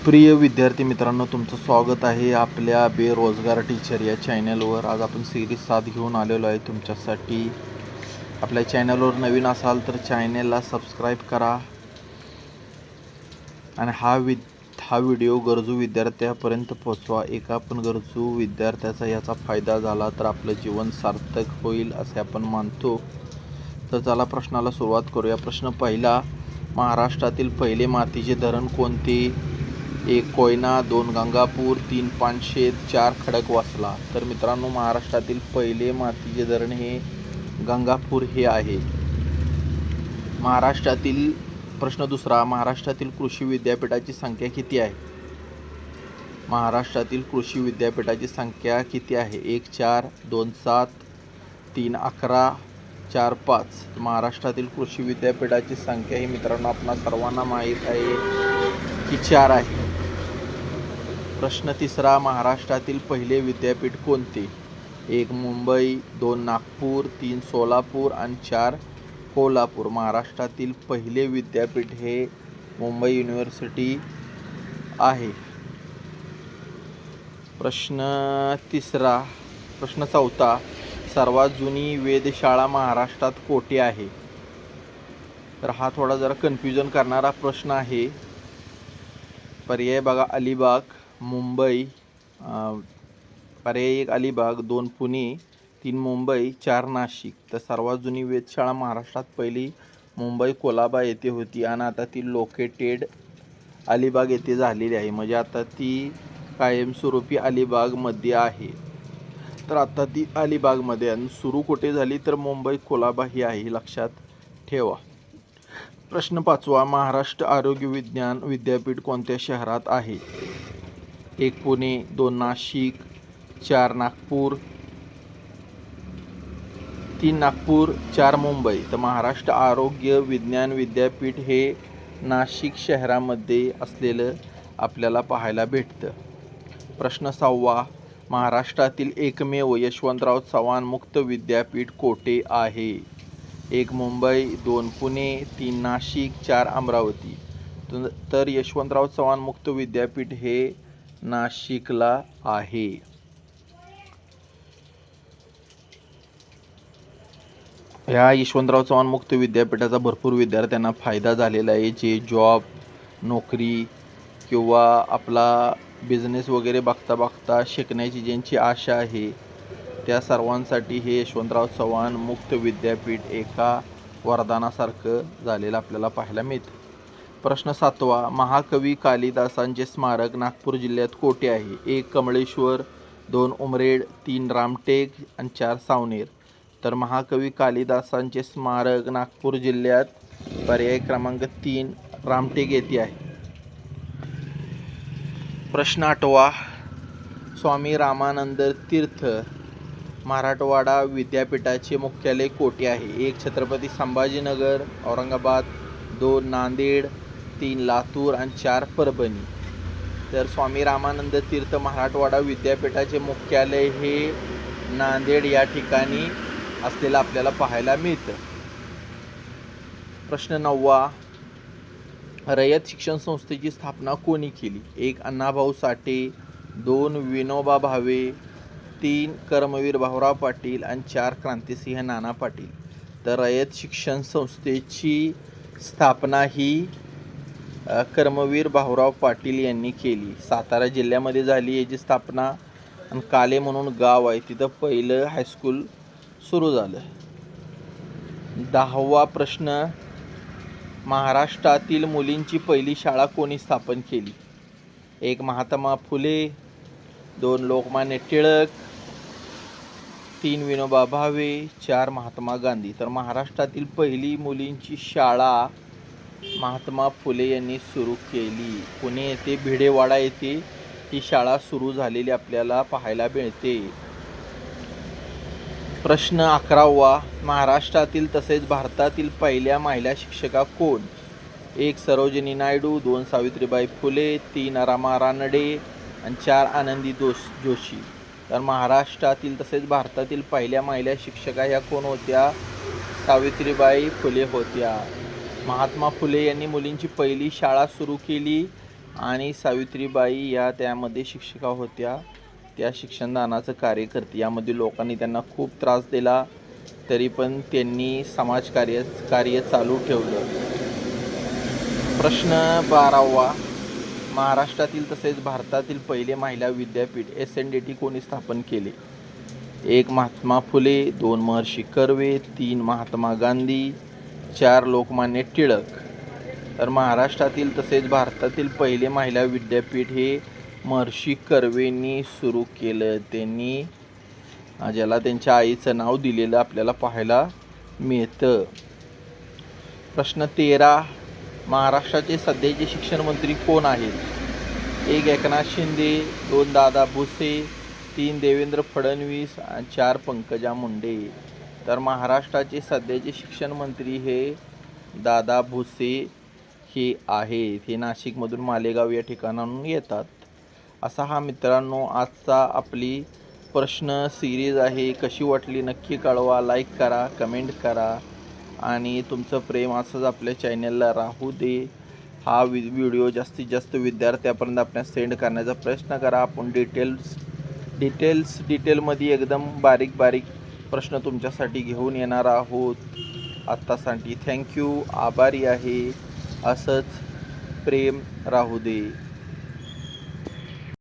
प्रिय विद्यार्थी मित्रांनो, तुमचं स्वागत आहे आपल्या बेरोजगार टीचर या चॅनलवर. आज आपण सिरीज 7 घेऊन आलेलो आहे तुमच्यासाठी. आपल्या चॅनलवर नवीन असाल तर चॅनलला सबस्क्राईब करा आणि हा व्हिडिओ गरजू विद्यार्थ्यापर्यंत पोहोचवा. एका पण गरजू विद्यार्थ्याचा याचा फायदा झाला तर आपलं जीवन सार्थक होईल असे आपण मानतो. तर चला प्रश्नाला सुरुवात करूया. प्रश्न पहिला, महाराष्ट्रातील पहिले मातीचे धरण कोणते? 1 कोयना, 2 गंगापूर, 3 पानशेत, 4 खडकवासला. तर मित्रांनो, महाराष्ट्रातील पहिले मातीचे धरण हे गंगापूर हे आहे. महाराष्ट्रातील प्रश्न दुसरा, महाराष्ट्रातील कृषी विद्यापीठाची संख्या किती आहे? महाराष्ट्रातील कृषी विद्यापीठाची संख्या किती आहे? 1 4, 2 7, 3 11, 4 5. महाराष्ट्रातील कृषी विद्यापीठाची संख्या ही मित्रांनो आपणा सर्वांना माहीत आहे की 4 आहे. प्रश्न तिसरा, महाराष्ट्रातील पहिले विद्यापीठ कोणते? 1 मुंबई, 2 नागपूर, 3 सोलापूर आणि 4 कोल्हापूर. महाराष्ट्रातील पहिले विद्यापीठ हे मुंबई युनिव्हर्सिटी आहे. प्रश्न चौथा, सर्वात जुनी वेधशाळा महाराष्ट्रात कोठे आहे? तर हा थोडा जरा कन्फ्युजन करणारा प्रश्न आहे. पर्याय बघा, अलिबाग, मुंबई, पर्याय 1 अलिबाग, 2 पुणे, 3 मुंबई, 4 नाशिक. तर सर्वात जुनी वेधशाळा महाराष्ट्रात पहिली मुंबई कोलाबा येथे होती आणि आता ती लोकेटेड अलिबाग येथे झालेली आहे. म्हणजे आता ती कायमस्वरूपी अलिबागमध्ये आहे. तर आता ती अलिबागमध्ये आणि सुरू कुठे झाली तर मुंबई कोलाबा ही आहे, लक्षात ठेवा. प्रश्न पाचवा, महाराष्ट्र आरोग्य विज्ञान विद्यापीठ कोणत्या शहरात आहे? 1 पुणे, 2 नाशिक, 4 नागपूर, 3 नागपूर, 4 मुंबई. तर महाराष्ट्र आरोग्य विज्ञान विद्यापीठ हे नाशिक शहरामध्ये असलेलं आपल्याला पाहायला भेटतं. प्रश्न 6वा, महाराष्ट्रातील एकमेव यशवंतराव चव्हाण मुक्त विद्यापीठ कोठे आहे? 1 मुंबई, 2 पुणे, 3 नाशिक, 4 अमरावती. तर यशवंतराव चव्हाण मुक्त विद्यापीठ हे नाशिकला आहे. ह्या यशवंतराव चव्हाण मुक्त विद्यापीठाचा भरपूर विद्यार्थ्यांना फायदा झालेला आहे. जे जॉब, नोकरी किंवा आपला बिझनेस वगैरे बघता शिकण्याची ज्यांची आशा आहे त्या सर्वांसाठी हे यशवंतराव चव्हाण मुक्त विद्यापीठ एका वरदानासारखं झालेलं आपल्याला पाहायला मिळतं. प्रश्न 7वा, महाकवी कालिदासांचे स्मारक नागपूर जिल्ह्यात कोठे आहे? 1 कमळेश्वर, 2 उमरेड, 3 रामटेक आणि 4 सावनेर. तर महाकवी कालिदासांचे स्मारक नागपूर जिल्ह्यात पर्याय क्रमांक 3 रामटेक येथे आहे. प्रश्न 8वा, स्वामी रामानंद तीर्थ मराठवाडा विद्यापीठाचे मुख्यालय कोठे आहे? 1 छत्रपती संभाजीनगर, औरंगाबाद, 2 नांदेड, 3 लातूर आणि 4 परभणी. तर स्वामी रामानंद तीर्थ मराठवाडा विद्यापीठाचे मुख्यालय हे नांदेड या ठिकाणी असलेलं आपल्याला पाहायला मिळतं. प्रश्न 9वा, रयत शिक्षण संस्थेची स्थापना कोणी केली? 1 अण्णाभाऊ साठे, 2 विनोबा भावे, 3 कर्मवीर भाऊराव पाटील आणि 4 क्रांतिसिंह नाना पाटील. तर रयत शिक्षण संस्थेची स्थापना ही कर्मवीर भाऊराव पाटील यांनी केली. सातारा जिल्ह्यामध्ये झाली याची स्थापना आणि काले म्हणून गाव आहे तिथं पहिलं हायस्कूल सुरू झालं. 10वा प्रश्न, महाराष्ट्रातील मुलींची पहिली शाळा कोणी स्थापन केली? 1 महात्मा फुले, 2 लोकमान्य टिळक, 3 विनोबा भावे, 4 महात्मा गांधी. तर महाराष्ट्रातील पहिली मुलींची शाळा महात्मा फुले यांनी सुरू केली. पुणे येथे भिडेवाडा येथे ही शाळा सुरू झालेली आपल्याला पाहायला मिळते. प्रश्न 11वा, महाराष्ट्रातील तसेच भारतातील पहिल्या महिला शिक्षिका कोण? 1 सरोजिनी नायडू, 2 सावित्रीबाई फुले, 3 रमा रानडे आणि 4 आनंदी जोशी. तर महाराष्ट्रातील तसेच भारतातील पहिल्या महिला शिक्षिका ह्या कोण होत्या? सावित्रीबाई फुले होत्या. महात्मा फुले यांनी मुलींची पहिली शाळा सुरू केली आणि सावित्रीबाई या त्यामध्ये शिक्षिका होत्या. त्या शिक्षणदानाचं कार्य करते. यामध्ये लोकांनी त्यांना खूप त्रास दिला, तरी पण त्यांनी कार्य चालू ठेवलं. प्रश्न 12वा. महाराष्ट्रातील तसेच भारतातील पहिले महिला विद्यापीठ SNDT कोणी स्थापन केले? 1. महात्मा फुले, 2. महर्षी कर्वे, 3. महात्मा गांधी, 4. लोकमान्य टिळक. तर महाराष्ट्रातील तसेच भारतातील पहिले महिला विद्यापीठ हे महर्षी कर्वेंनी सुरू केलं. त्यांनी ज्याला त्यांच्या आईचं नाव दिलेलं आपल्याला पाहायला मिळतं. प्रश्न 13. महाराष्ट्राचे सध्याचे शिक्षण मंत्री कोण आहेत? 1. एकनाथ शिंदे, 2. दादा भुसे, 3. देवेंद्र फडणवीस, 4. पंकजा मुंडे. तर महाराष्ट्राचे सध्याचे शिक्षण मंत्री हे दादा भुसे हे आहेत. हे नाशिकमधून मालेगाव या ठिकाणाहून येतात. असा हा मित्रांनो आजचा आपली प्रश्न सिरीज आहे. कशी वाटली नक्की कळवा. लाईक करा, कमेंट करा आणि तुमचं प्रेम असंच आपल्या चॅनलला राहू दे. हा व्हिडिओ जास्तीत जास्त विद्यार्थ्यापर्यंत आपल्याला सेंड करण्याचा प्रयत्न करा. आपण डिटेलमध्ये एकदम बारीक प्रश्न तुमच्यासाठी घेऊन येणार आहोत. आत्तासाठी थँक्यू, आभारी आहे. असंच प्रेम राहू दे.